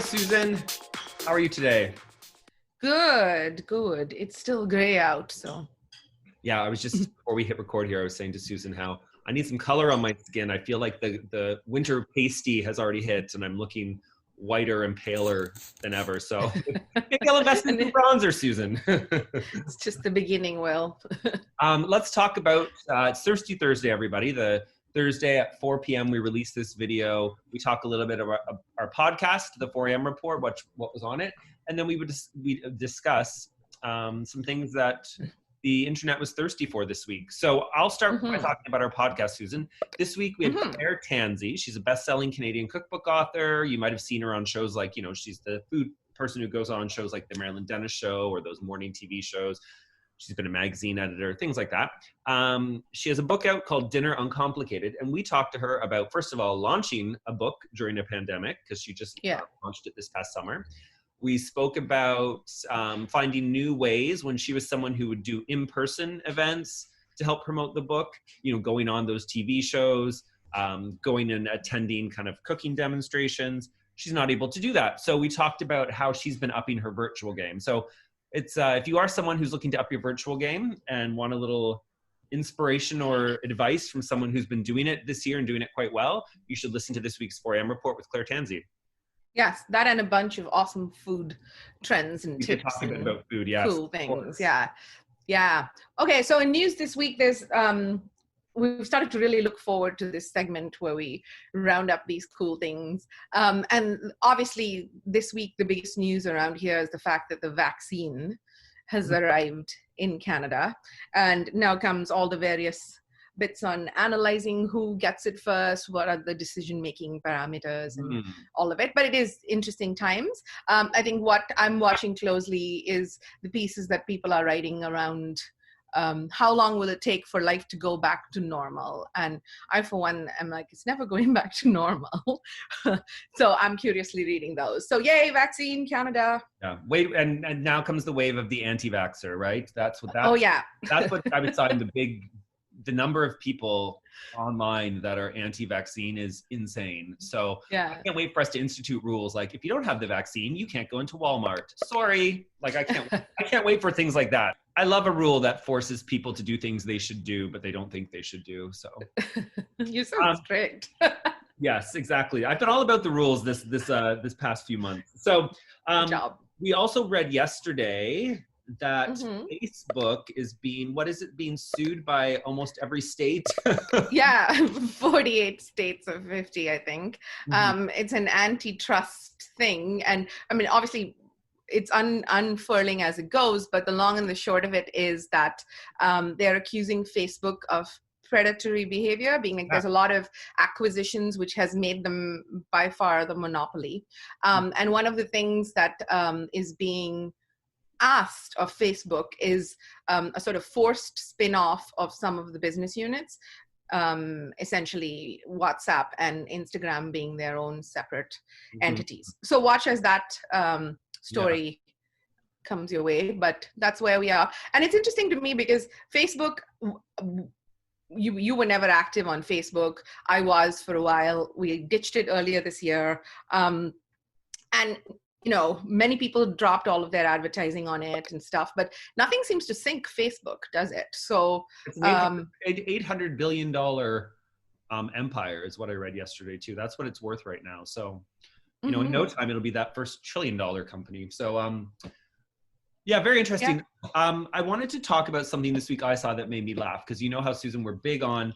Hi, Susan. How are you today? Good. It's still gray out, so. Yeah, I was just, before we hit record here, I was saying to Susan how I need some color on my skin. I feel like the winter pasty has already hit and I'm looking whiter and paler than ever. So maybe I'll invest in some bronzer, Susan. It's just the beginning, Will. Let's talk about, it's Thirsty Thursday, everybody. The Thursday at 4 p.m. we release this video. We talk a little bit about our podcast, the 4 a.m. report, what was on it. And then we discuss some things that the internet was thirsty for this week. So I'll start by talking about our podcast, Susan. This week we have Claire Tansey. She's a best-selling Canadian cookbook author. You might have seen her on shows like, she's the food person who goes on shows like The Marilyn Dennis Show or those morning TV shows. She's been a magazine editor, things like that. She has a book out called Dinner Uncomplicated. And we talked to her about, first of all, launching a book during a pandemic, because she just launched it this past summer. We spoke about finding new ways when she was someone who would do in-person events to help promote the book, going on those TV shows, going and attending kind of cooking demonstrations. She's not able to do that. So we talked about how she's been upping her virtual game. So it's if you are someone who's looking to up your virtual game and want a little inspiration or advice from someone who's been doing it this year and doing it quite well, you should listen to this week's 4 a.m. report with Claire Tansey. Yes, that and a bunch of awesome food trends and tips. Talking about food, cool things. Yeah. Okay, so in news this week, there's we've started to really look forward to this segment where we round up these cool things. And obviously, this week the biggest news around here is the fact that the vaccine has arrived in Canada, and now comes all the various bits on analyzing who gets it first, what are the decision-making parameters and all of it. But it is interesting times. I think what I'm watching closely is the pieces that people are writing around how long will it take for life to go back to normal? And I, for one, am like, it's never going back to normal. So I'm curiously reading those. So yay, vaccine, Canada. Yeah, wait, and now comes the wave of the anti-vaxxer, right? That's what I would say the number of people online that are anti-vaccine is insane. So I can't wait for us to institute rules like, if you don't have the vaccine, you can't go into Walmart. Sorry. Like I can't wait for things like that. I love a rule that forces people to do things they should do, but they don't think they should do. So you sound strict. Yes, exactly. I've been all about the rules this past few months. So good job. We also read yesterday that Facebook is being sued by almost every state. Yeah, 48 states of 50, I think. It's an antitrust thing. And I mean, obviously, it's unfurling as it goes, but the long and the short of it is that they're accusing Facebook of predatory behavior, being like there's a lot of acquisitions which has made them by far the monopoly. And one of the things that is being asked of Facebook is a sort of forced spin-off of some of the business units, essentially WhatsApp and Instagram being their own separate entities. So watch as that story comes your way, but that's where we are. And it's interesting to me because Facebook, you were never active on Facebook. I was for a while. We ditched it earlier this year. And many people dropped all of their advertising on it and stuff, but nothing seems to sync Facebook, does it? So it's an $800 billion empire is what I read yesterday too. That's what it's worth right now. So, in no time, it'll be that first $1 trillion company. So, very interesting. Yeah. I wanted to talk about something this week I saw that made me laugh, because you know how, Susan, we're big on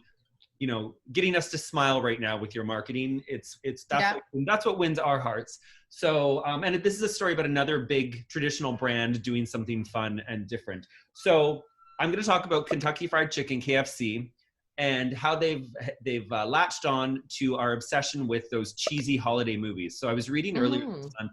getting us to smile right now with your marketing. That's what wins our hearts. So, and this is a story about another big traditional brand doing something fun and different. So I'm going to talk about Kentucky Fried Chicken, KFC, and how they've latched on to our obsession with those cheesy holiday movies. So I was reading earlier this month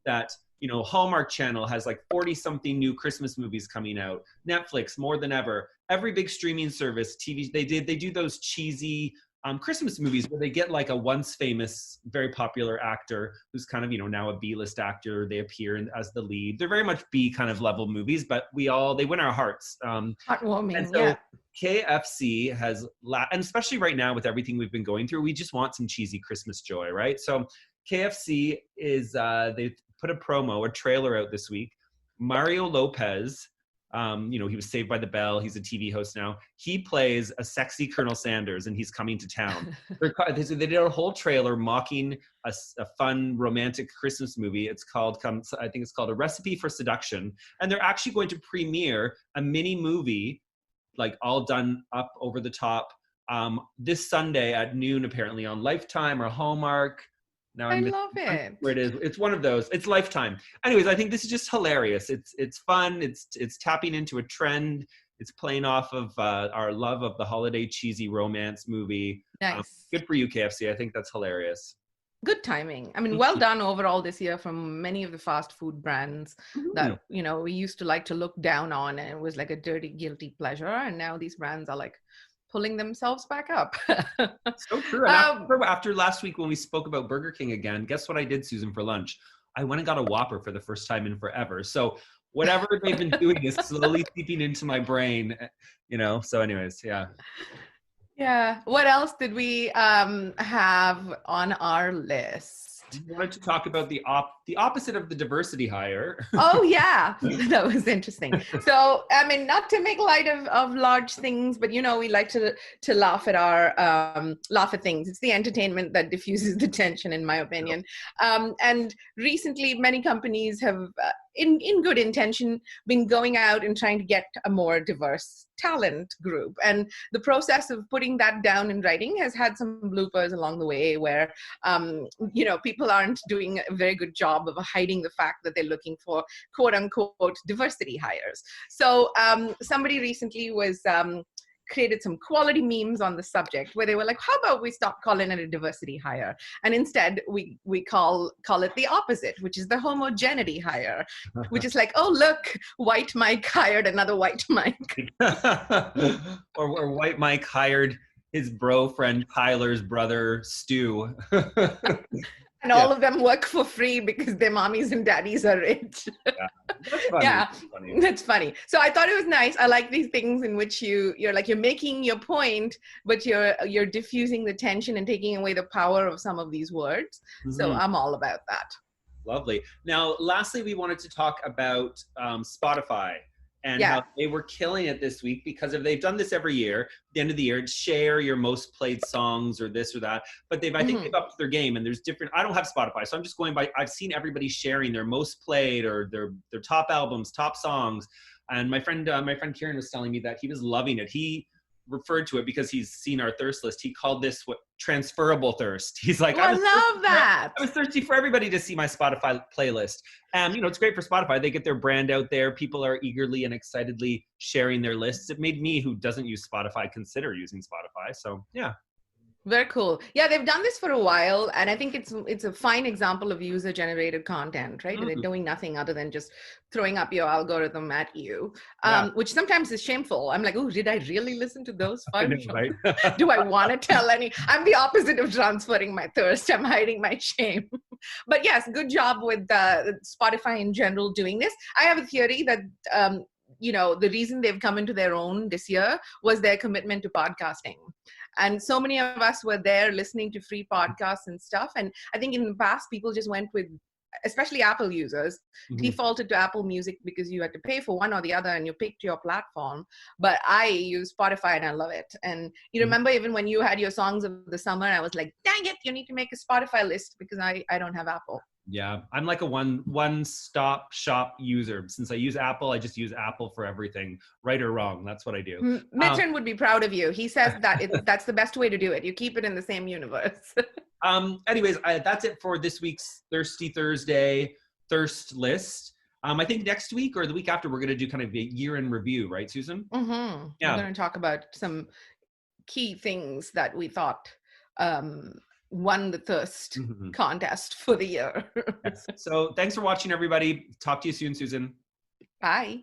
that Hallmark Channel has like 40-something new Christmas movies coming out. Netflix, more than ever. Every big streaming service, TV, they do those cheesy Christmas movies where they get like a once famous, very popular actor who's kind of, now a B-list actor. They appear as the lead. They're very much B kind of level movies, but they win our hearts. Heartwarming, and so KFC has, and especially right now with everything we've been going through, we just want some cheesy Christmas joy, right? So KFC is, they put a trailer out this week. Mario Lopez, he was Saved by the Bell. He's a TV host now. He plays a sexy Colonel Sanders, and he's coming to town. They did a whole trailer mocking a fun romantic Christmas movie. I think it's called A Recipe for Seduction. And they're actually going to premiere a mini movie, like all done up over the top, this Sunday at noon, apparently on Lifetime or Hallmark. Now I love it. Where it is. It's one of those. It's Lifetime. Anyways, I think this is just hilarious. It's fun. It's tapping into a trend. It's playing off of our love of the holiday cheesy romance movie. Nice. Good for you, KFC. I think that's hilarious. Good timing. I mean, well done overall this year from many of the fast food brands that, we used to like to look down on, and it was like a dirty, guilty pleasure. And now these brands are like pulling themselves back up. So true. And after last week when we spoke about Burger King again, guess what I did, Susan, for lunch? I went and got a Whopper for the first time in forever. So whatever they've been doing is slowly seeping into my brain, So anyways, yeah. Yeah. What else did we have on our list? I wanted to talk about the opposite of the diversity hire. Oh yeah, that was interesting. So I mean, not to make light of large things, but we like to laugh at things. It's the entertainment that diffuses the tension, in my opinion. And recently, many companies have, in good intention, been going out and trying to get a more diverse talent group. And the process of putting that down in writing has had some bloopers along the way where, people aren't doing a very good job of hiding the fact that they're looking for quote unquote diversity hires. So somebody recently was created some quality memes on the subject where they were like, how about we stop calling it a diversity hire? And instead we call it the opposite, which is the homogeneity hire, which is like, oh, look, white Mike hired another white Mike. or white Mike hired his bro friend Tyler's brother Stu. And all of them work for free because their mommies and daddies are rich. That's funny. That's funny. So I thought it was nice. I like these things in which you're making your point, but you're diffusing the tension and taking away the power of some of these words. Mm-hmm. So I'm all about that. Lovely. Now, lastly, we wanted to talk about Spotify and how they were killing it this week because they've done this every year, at the end of the year, share your most played songs or this or that. But I think they've upped their game, and there's different. I don't have Spotify, so I'm just going by. I've seen everybody sharing their most played or their top albums, top songs. And my friend Kieran was telling me that he was loving it. He referred to it because he's seen our thirst list. He called this transferable thirst. He's like, I love that. I was thirsty for everybody to see my Spotify playlist. And, it's great for Spotify. They get their brand out there. People are eagerly and excitedly sharing their lists. It made me, who doesn't use Spotify, consider using Spotify. So, yeah. Very cool. Yeah, they've done this for a while, and I think it's a fine example of user-generated content, right? Mm-hmm. They're doing nothing other than just throwing up your algorithm at you, which sometimes is shameful. I'm like, oh, did I really listen to those 5 shows? Right? Do I want to tell any? I'm the opposite of transferring my thirst. I'm hiding my shame. But yes, good job with Spotify in general doing this. I have a theory that the reason they've come into their own this year was their commitment to podcasting. And so many of us were there listening to free podcasts and stuff. And I think in the past, people just went with, especially Apple users, defaulted to Apple Music because you had to pay for one or the other and you picked your platform. But I use Spotify and I love it. And you remember even when you had your songs of the summer, I was like, dang it, you need to make a Spotify list because I don't have Apple. Yeah, I'm like a one-stop shop user. Since I use Apple, I just use Apple for everything, right or wrong. That's what I do. Mitchell would be proud of you. He says that that's the best way to do it. You keep it in the same universe. Anyways, that's it for this week's Thirsty Thursday Thirst List. I think next week or the week after, we're going to do kind of a year in review, right, Susan? Mm-hmm. Yeah. We're going to talk about some key things that we thought won the thirst contest for the year. Yes. So thanks for watching, everybody. Talk to you soon, Susan. Bye.